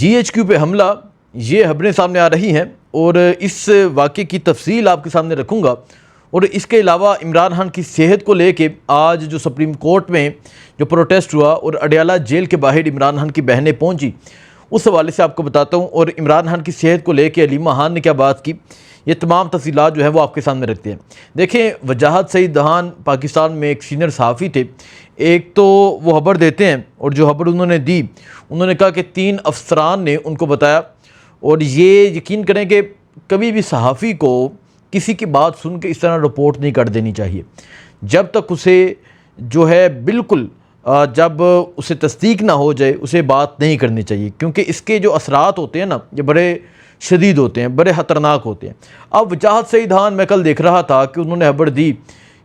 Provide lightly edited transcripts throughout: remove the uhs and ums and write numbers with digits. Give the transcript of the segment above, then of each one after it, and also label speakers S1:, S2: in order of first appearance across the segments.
S1: G H Q پہ حملہ، یہ خبریں سامنے آ رہی ہیں اور اس واقعے کی تفصیل آپ کے سامنے رکھوں گا۔ اور اس کے علاوہ عمران خان کی صحت کو لے کے آج جو سپریم کورٹ میں جو پروٹیسٹ ہوا اور اڈیالہ جیل کے باہر عمران خان کی بہنیں پہنچی، اس حوالے سے آپ کو بتاتا ہوں۔ اور عمران خان کی صحت کو لے کے علیمہ خان نے کیا بات کی، یہ تمام تفصیلات جو ہے وہ آپ کے سامنے رکھتے ہیں۔ دیکھیں، وجاہت سعید دہان پاکستان میں ایک سینئر صحافی تھے۔ ایک تو وہ خبر دیتے ہیں، اور جو خبر انہوں نے دی، انہوں نے کہا کہ 3 افسران نے ان کو بتایا، اور یہ یقین کریں کہ کبھی بھی صحافی کو کسی کی بات سن کے اس طرح رپورٹ نہیں کر دینی چاہیے، جب تک اسے جو ہے بالکل جب اسے تصدیق نہ ہو جائے اسے بات نہیں کرنی چاہیے، کیونکہ اس کے جو اثرات ہوتے ہیں نا، یہ بڑے شدید ہوتے ہیں، بڑے خطرناک ہوتے ہیں۔ اب وجاہت سعید دہان، میں کل دیکھ رہا تھا کہ انہوں نے خبر دی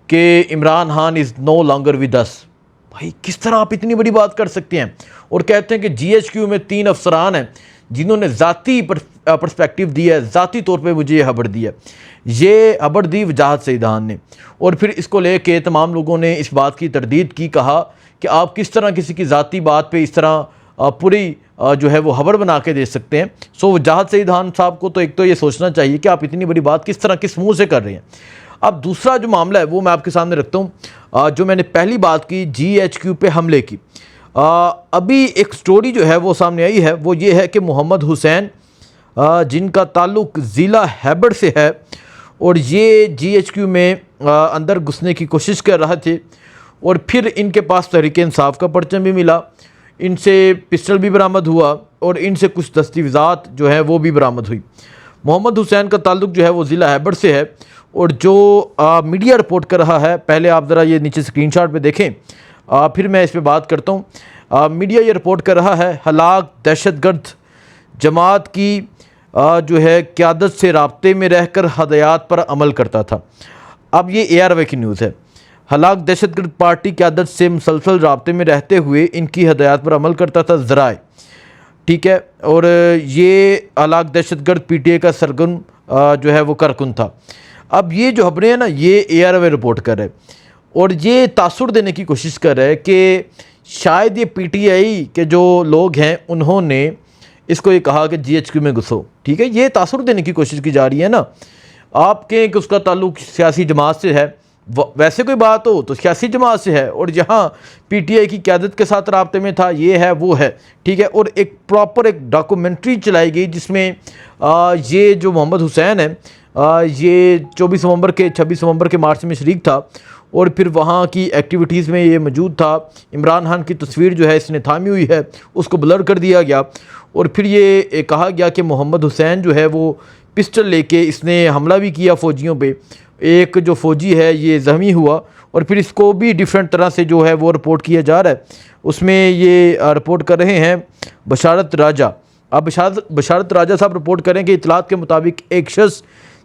S1: کہ عمران خان از نو لانگر ود اس۔ بھائی، کس طرح آپ اتنی بڑی بات کر سکتے ہیں؟ اور کہتے ہیں کہ جی ایچ کیو میں 3 افسران ہیں جنہوں نے ذاتی پرسپیکٹیو دیا ہے، ذاتی طور پہ مجھے یہ خبر دی ہے۔ یہ خبر دی وجاہت سعید دہان نے، اور پھر اس کو لے کے تمام لوگوں نے اس بات کی تردید کی، کہا کہ آپ کس طرح کسی کی ذاتی بات پہ اس طرح پوری جو ہے وہ خبر بنا کے دے سکتے ہیں۔ سو وجاہت سعید دہان صاحب کو تو ایک تو یہ سوچنا چاہیے کہ آپ اتنی بڑی بات کس طرح کس منہ سے کر رہے ہیں۔ اب دوسرا جو معاملہ ہے وہ میں آپ کے سامنے رکھتا ہوں۔ جو میں نے پہلی بات کی جی ایچ کیو پہ حملے کی، ابھی ایک سٹوری جو ہے وہ سامنے آئی ہے، وہ یہ ہے کہ محمد حسین جن کا تعلق ضلع خیبر سے ہے، اور یہ جی ایچ کیو میں اندر گھسنے کی کوشش کر رہے تھے، اور پھر ان کے پاس تحریک انصاف کا پرچم بھی ملا، ان سے پسٹل بھی برآمد ہوا، اور ان سے کچھ دستاویزات جو ہیں وہ بھی برآمد ہوئی۔ محمد حسین کا تعلق جو ہے وہ ضلع خیبر سے ہے، اور جو میڈیا رپورٹ کر رہا ہے، پہلے آپ ذرا یہ نیچے اسکرین شاٹ پہ دیکھیں، پھر میں اس پہ بات کرتا ہوں۔ میڈیا یہ رپورٹ کر رہا ہے، ہلاک دہشت گرد جماعت کی جو ہے قیادت سے رابطے میں رہ کر ہدایات پر عمل کرتا تھا۔ اب یہ اے آر وے کی نیوز ہے۔ ہلاک دہشت گرد پارٹی قیادت سے مسلسل رابطے میں رہتے ہوئے ان کی ہدایات پر عمل کرتا تھا، ذرائع، ٹھیک ہے، اور یہ ہلاک دہشت گرد پی ٹی آئی کا سرگرم جو ہے وہ کارکن تھا۔ اب یہ جو خبریں ہیں نا، یہ اے آر وے رپورٹ کر رہے، اور یہ تاثر دینے کی کوشش کر رہے کہ شاید یہ پی ٹی آئی کے جو لوگ ہیں انہوں نے اس کو یہ کہا کہ جی ایچ کیو میں گھسو، ٹھیک ہے، یہ تاثر دینے کی کوشش کی جا رہی ہے نا۔ آپ کہیں کہ اس کا تعلق سیاسی جماعت سے ہے، ویسے کوئی بات ہو تو سیاسی جماعت سے ہے، اور جہاں پی ٹی آئی کی قیادت کے ساتھ رابطے میں تھا، یہ ہے وہ ہے، ٹھیک ہے۔ اور ایک پراپر ایک ڈاکومنٹری چلائی گئی جس میں یہ جو محمد حسین ہے، یہ 24 نومبر کے 26 نومبر کے مارچ میں شریک تھا، اور پھر وہاں کی ایکٹیویٹیز میں یہ موجود تھا۔ عمران خان کی تصویر جو ہے اس نے تھامی ہوئی ہے، اس کو بلر کر دیا گیا، اور پھر یہ کہا گیا کہ محمد حسین جو ہے وہ پسٹل لے کے اس نے حملہ بھی کیا فوجیوں پہ، ایک جو فوجی ہے یہ زخمی ہوا، اور پھر اس کو بھی ڈیفرنٹ طرح سے جو ہے وہ رپورٹ کیا جا رہا ہے۔ اس میں یہ رپورٹ کر رہے ہیں بشارت راجہ۔ اب بشارت راجہ صاحب رپورٹ کریں کہ اطلاعات کے مطابق ایک شخص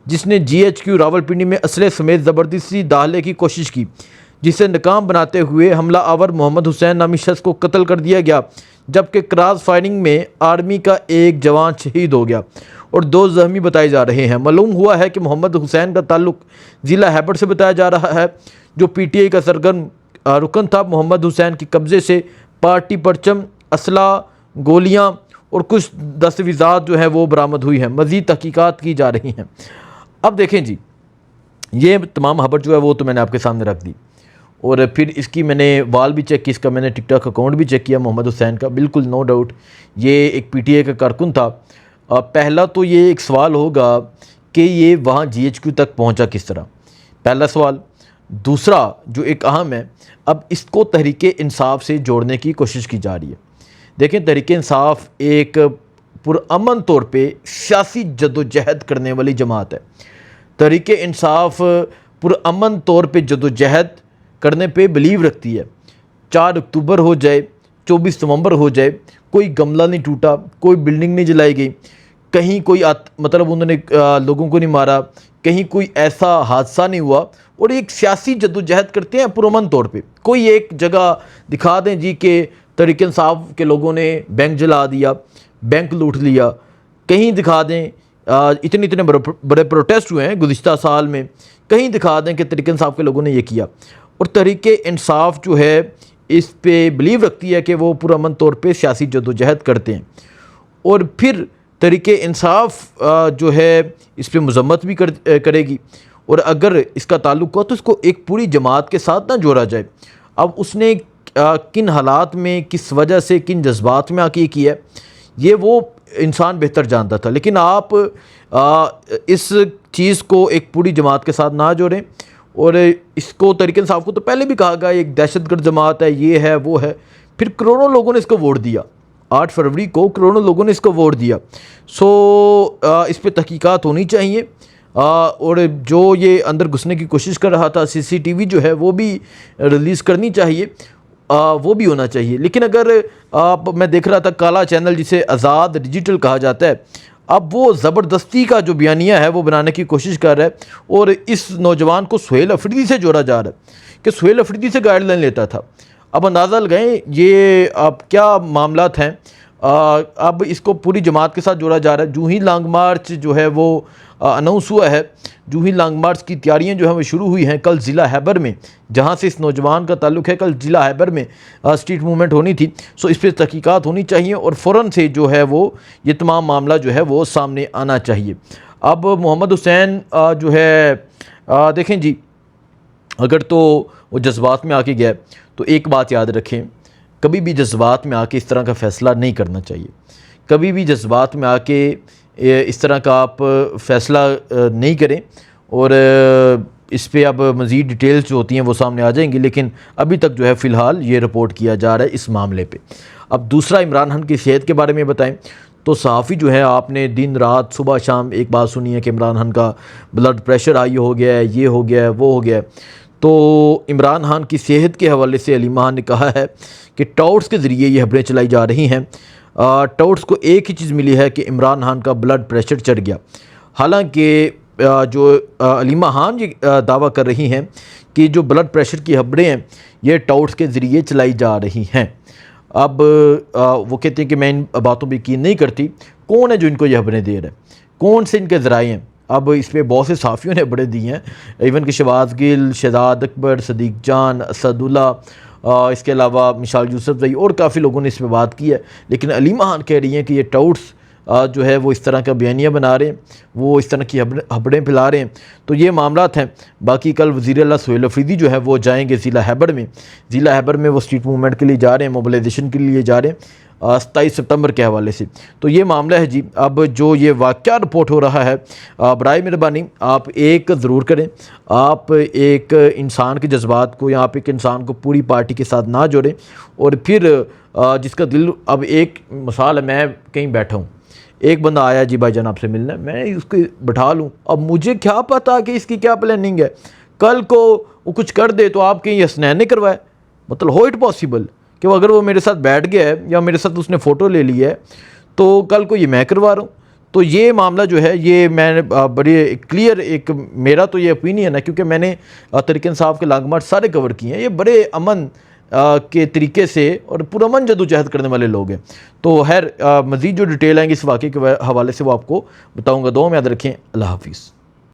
S1: جس نے جی ایچ کیو راولپنڈی میں اسلحے سمیت زبردستی داخلے کی کوشش کی، جسے ناکام بناتے ہوئے حملہ آور محمد حسین نامی شخص کو قتل کر دیا گیا، جبکہ کراس فائرنگ میں آرمی کا ایک جوان شہید ہو گیا اور 2 زخمی بتائے جا رہے ہیں۔ معلوم ہوا ہے کہ محمد حسین کا تعلق ضلع خیبر سے بتایا جا رہا ہے، جو پی ٹی آئی کا سرگرم رکن تھا۔ محمد حسین کی قبضے سے پارٹی پرچم، اسلحہ، گولیاں اور کچھ دستاویزات جو ہیں وہ برآمد ہوئی ہیں۔ مزید تحقیقات کی جا رہی ہیں۔ اب دیکھیں جی، یہ تمام خبر جو ہے وہ تو میں نے آپ کے سامنے رکھ دی، اور پھر اس کی میں نے وال بھی چیک کی، اس کا میں نے ٹک ٹاک اکاؤنٹ بھی چیک کیا محمد حسین کا، بالکل نو ڈاؤٹ یہ ایک پی ٹی آئی کا کارکن تھا۔ پہلا تو یہ ایک سوال ہوگا کہ یہ وہاں جی ایچ کیو تک پہنچا کس طرح، پہلا سوال۔ دوسرا جو ایک اہم ہے، اب اس کو تحریک انصاف سے جوڑنے کی کوشش کی جا رہی ہے۔ دیکھیں، تحریک انصاف ایک پرامن طور پہ سیاسی جدوجہد کرنے والی جماعت ہے۔ تحریک انصاف پرامن طور پہ جدوجہد کرنے پہ بلیو رکھتی ہے۔ 4 اکتوبر ہو جائے، 24 نومبر ہو جائے، کوئی گملہ نہیں ٹوٹا، کوئی بلڈنگ نہیں جلائی گئی، کہیں کوئی مطلب انہوں نے لوگوں کو نہیں مارا، کہیں کوئی ایسا حادثہ نہیں ہوا، اور ایک سیاسی جدوجہد کرتے ہیں پرامن طور پہ۔ کوئی ایک جگہ دکھا دیں جی کہ تحریک انصاف کے لوگوں نے بینک جلا دیا، بینک لوٹ لیا، کہیں دکھا دیں اتنے بڑے پروٹیسٹ ہوئے ہیں گزشتہ سال میں، کہیں دکھا دیں کہ تحریک انصاف کے لوگوں نے یہ کیا۔ اور تحریک انصاف جو ہے اس پہ بلیو رکھتی ہے کہ وہ پرامن طور پہ سیاسی جدوجہد کرتے ہیں، اور پھر تحریک انصاف جو ہے اس پہ مذمت بھی کرے گی، اور اگر اس کا تعلق ہو تو اس کو ایک پوری جماعت کے ساتھ نہ جوڑا جائے۔ اب اس نے کن حالات میں، کس وجہ سے، کن جذبات میں آ کے کیا ہے، یہ وہ انسان بہتر جانتا تھا، لیکن آپ اس چیز کو ایک پوری جماعت کے ساتھ نہ جوڑیں، اور اس کو تحریک انصاف کو تو پہلے بھی کہا گیا ایک دہشت گرد جماعت ہے، یہ ہے وہ ہے، پھر کروڑوں لوگوں نے اس کو ووٹ دیا، 8 فروری کو کروڑوں لوگوں نے اس کو ووٹ دیا۔ اس پہ تحقیقات ہونی چاہیے، اور جو یہ اندر گھسنے کی کوشش کر رہا تھا CCTV جو ہے وہ بھی ریلیز کرنی چاہیے، وہ بھی ہونا چاہیے۔ لیکن اگر میں دیکھ رہا تھا کالا چینل جسے آزاد ڈیجیٹل کہا جاتا ہے، اب وہ زبردستی کا جو بیانیہ ہے وہ بنانے کی کوشش کر رہا ہے، اور اس نوجوان کو سہیل افریدی سے جوڑا جا رہا ہے کہ سہیل افریدی سے گائیڈ لائن لیتا تھا۔ اب اندازہ لگائیں یہ اب کیا معاملات ہیں۔ اب اس کو پوری جماعت کے ساتھ جوڑا جا رہا ہے۔ جو ہی لانگ مارچ جو ہے وہ اناؤنس ہوا ہے، جو ہی لانگ مارچ کی تیاریاں جو ہیں وہ شروع ہوئی ہیں، کل ضلع خیبر میں جہاں سے اس نوجوان کا تعلق ہے، کل ضلع خیبر میں اسٹریٹ موومنٹ ہونی تھی، اس پہ تحقیقات ہونی چاہیے، اور فوراً سے جو ہے وہ یہ تمام معاملہ جو ہے وہ سامنے آنا چاہیے۔ اب محمد حسین جو ہے دیکھیں جی، اگر تو وہ جذبات میں آ کے گیا تو ایک بات یاد رکھیں، کبھی بھی جذبات میں آ کے اس طرح کا فیصلہ نہیں کرنا چاہیے، کبھی بھی جذبات میں آ کے اس طرح کا آپ فیصلہ نہیں کریں، اور اس پہ اب مزید ڈیٹیلز جو ہوتی ہیں وہ سامنے آ جائیں گی، لیکن ابھی تک جو ہے فی الحال یہ رپورٹ کیا جا رہا ہے اس معاملے پہ۔ اب دوسرا عمران خان کی صحت کے بارے میں بتائیں تو صحافی جو ہے، آپ نے دن رات صبح شام ایک بات سنی ہے کہ عمران خان کا بلڈ پریشر ہائی ہو گیا ہے، یہ ہو گیا ہے، وہ ہو گیا ہے۔ تو عمران خان کی صحت کے حوالے سے علیمہ خان نے کہا ہے کہ ٹاؤٹس کے ذریعے یہ خبریں چلائی جا رہی ہیں، ٹاؤٹس کو ایک ہی چیز ملی ہے کہ عمران خان کا بلڈ پریشر چڑھ گیا، حالانکہ جو علیمہ خان یہ دعویٰ کر رہی ہیں کہ جو بلڈ پریشر کی خبریں ہیں یہ ٹاؤٹس کے ذریعے چلائی جا رہی ہیں۔ اب وہ کہتے ہیں کہ میں ان باتوں پہ یقین نہیں کرتی، کون ہے جو ان کو یہ خبریں دے رہا ہے، کون سے ان کے ذرائع ہیں؟ اب اس پہ بہت سے صحافیوں نے خبریں دی ہیں، ایون کہ شہباز گل، شہزاد اکبر، صدیق جان، اسد اللہ، اس کے علاوہ مشال یوسف زئی اور کافی لوگوں نے اس پہ بات کی ہے، لیکن علیمہ خان کہہ رہی ہیں کہ یہ ٹاؤٹس جو ہے وہ اس طرح کا بیانیہ بنا رہے ہیں، وہ اس طرح کی خبریں پھیلا رہے ہیں۔ تو یہ معاملات ہیں۔ باقی کل وزیر اعلیٰ سہیل افریدی جو ہے وہ جائیں گے ضلع خیبر میں، ضلع خیبر میں وہ اسٹریٹ موومنٹ کے لیے جا رہے ہیں، موبلائزیشن کے لیے جا رہے ہیں 27 ستمبر کے حوالے سے۔ تو یہ معاملہ ہے جی۔ اب جو یہ واقعہ رپورٹ ہو رہا ہے، برائے مہربانی آپ ایک ضرور کریں، آپ ایک انسان کے جذبات کو یا آپ ایک انسان کو پوری پارٹی کے ساتھ نہ جوڑیں، اور پھر جس کا دل، اب ایک مثال ہے، میں کہیں بیٹھا ہوں، ایک بندہ آیا جی بھائی جان آپ سے ملنا ہے، میں اس کو بٹھا لوں، اب مجھے کیا پتا کہ اس کی کیا پلاننگ ہے، کل کو وہ کچھ کر دے تو آپ کہیں حسنین نے کروائے، مطلب ہو اٹ پاسبل کہ اگر وہ میرے ساتھ بیٹھ گیا ہے یا میرے ساتھ اس نے فوٹو لے لی ہے تو کل کو یہ میں کروا رہا ہوں۔ تو یہ معاملہ جو ہے یہ میں نے بڑی کلیئر، ایک میرا تو یہ اوپینین ہے، کیونکہ میں نے تحریک انصاف کے لانگ مارچ سارے کور کیے ہیں، یہ بڑے امن کے طریقے سے اور پرامن جدوجہد کرنے والے لوگ ہیں۔ تو خیر مزید جو ڈیٹیل آئیں گی اس واقعے کے حوالے سے وہ آپ کو بتاؤں گا۔ دعا میں یاد رکھیں۔ اللہ حافظ۔